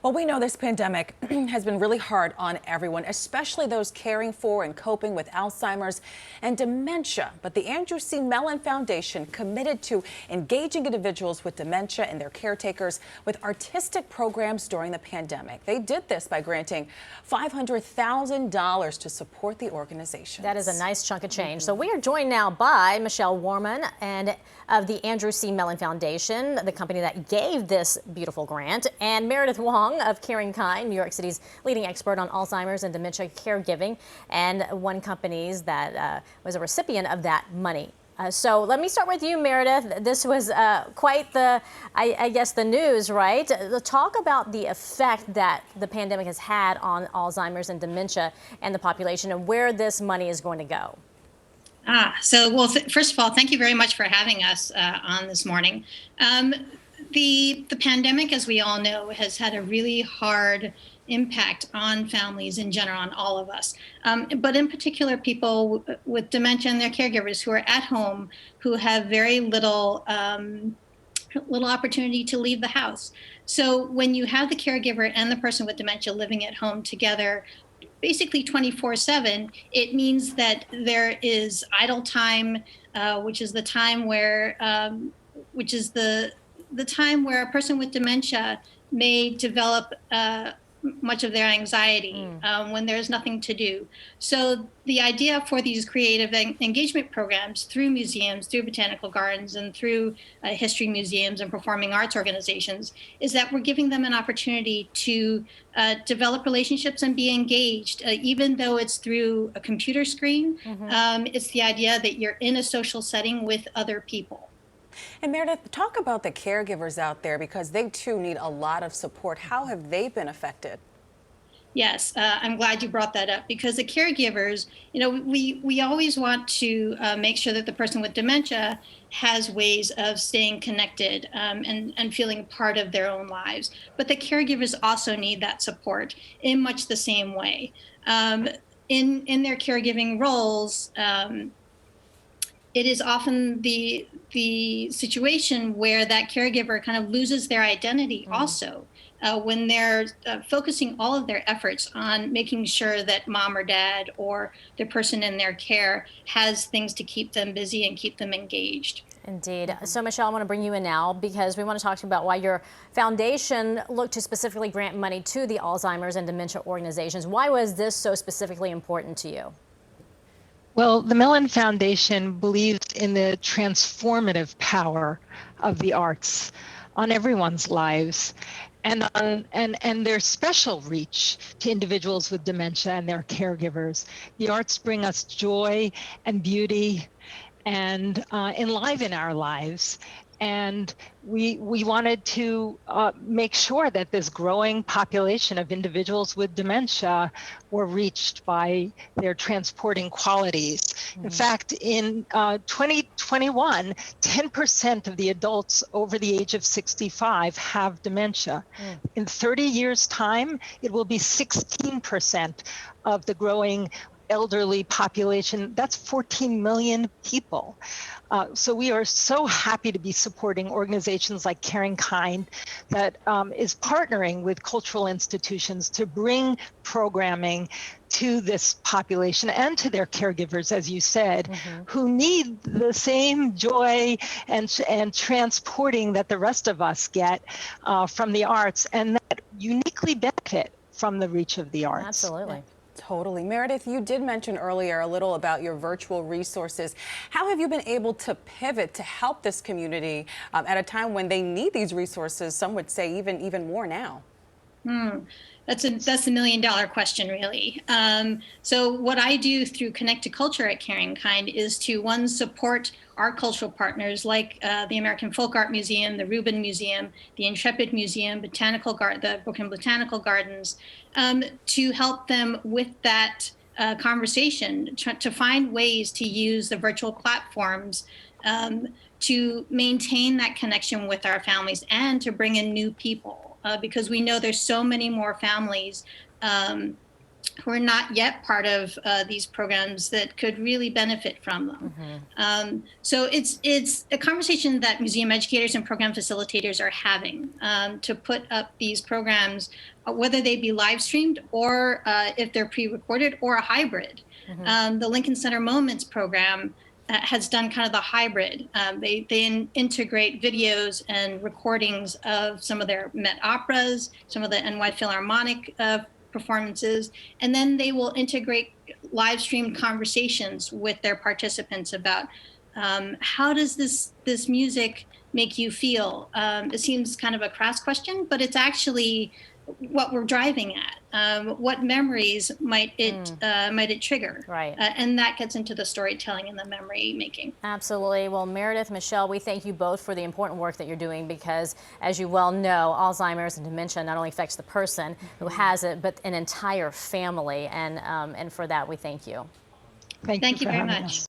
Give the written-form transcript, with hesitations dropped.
Well, we know this pandemic has been really hard on everyone, especially those caring for and coping with Alzheimer's and dementia. But the Andrew C. Mellon Foundation committed to engaging individuals with dementia and their caretakers with artistic programs during the pandemic. They did this by granting $500,000 to support the organization. That is a nice chunk of change. So we are joined now by Michele Warman of the Andrew C. Mellon Foundation, the company that gave this beautiful grant, and Meredith Wong of Caring Kind, New York City's leading expert on Alzheimer's and dementia caregiving, and one company that was a recipient of that money. So let me start with you, Meredith. This was quite the, I guess, the news, right? Talk about the effect that the pandemic has had on Alzheimer's and dementia and the population, and where this money is going to go. First of all, thank you very much for having us on this morning. The pandemic, as we all know, has had a really hard impact on families in general, on all of us. But in particular, people with dementia and their caregivers who are at home, who have very little opportunity to leave the house. So when you have the caregiver and the person with dementia living at home together, basically 24/7, it means that there is idle time, which is the time where, the time where a person with dementia may develop much of their anxiety when there's nothing to do. So the idea for these creative engagement programs through museums, through botanical gardens, and through history museums and performing arts organizations is that we're giving them an opportunity to develop relationships and be engaged, even though it's through a computer screen. It's the idea that you're in a social setting with other people. And Meredith, talk about the caregivers out there, because they too need a lot of support. How have they been affected? Yes, I'm glad you brought that up, because the caregivers, we always want to make sure that the person with dementia has ways of staying connected and feeling part of their own lives. But the caregivers also need that support in much the same way. In their caregiving roles, it is often the situation where that caregiver kind of loses their identity also, when they're focusing all of their efforts on making sure that mom or dad or the person in their care has things to keep them busy and keep them engaged. Indeed. So Michele, I want to bring you in now because we want to talk to you about why your foundation looked to specifically grant money to the Alzheimer's and dementia organizations. Why was this so specifically important to you? Well, the Mellon Foundation believes in the transformative power of the arts on everyone's lives and their special reach to individuals with dementia and their caregivers. The arts bring us joy and beauty and enliven our lives. And we wanted to make sure that this growing population of individuals with dementia were reached by their transporting qualities. In fact, in 2021, 10% of the adults over the age of 65 have dementia. In 30 years' time, it will be 16% of the growing elderly population. That's 14 million people. So we are so happy to be supporting organizations like Caring Kind that is partnering with cultural institutions to bring programming to this population and to their caregivers, as you said, who need the same joy and transporting that the rest of us get from the arts, and that uniquely benefit from the reach of the arts. Absolutely. Totally. Meredith, you did mention earlier a little about your virtual resources. How have you been able to pivot to help this community at a time when they need these resources, some would say even more now? That's a million-dollar question, really. So what I do through Connect to Culture at Caring Kind is to, one, support our cultural partners like the American Folk Art Museum, the Rubin Museum, the Intrepid Museum, the Brooklyn Botanical Gardens, to help them with that conversation, to find ways to use the virtual platforms to maintain that connection with our families and to bring in new people. Because we know there's so many more families who are not yet part of these programs that could really benefit from them. So it's a conversation that museum educators and program facilitators are having to put up these programs, whether they be live streamed or if they're pre-recorded or a hybrid. The Lincoln Center Moments program has done kind of the hybrid. They integrate videos and recordings of some of their Met operas, some of the NY Philharmonic performances, and then they will integrate live streamed conversations with their participants about how does this music make you feel? It seems kind of a crass question, but it's actually what we're driving at. What memories might it trigger? Right. And that gets into the storytelling and the memory making. Absolutely. Well, Meredith, Michele, we thank you both for the important work that you're doing because, as you well know, Alzheimer's and dementia not only affects the person who has it, but an entire family. And for that, we thank you. Thank you very much.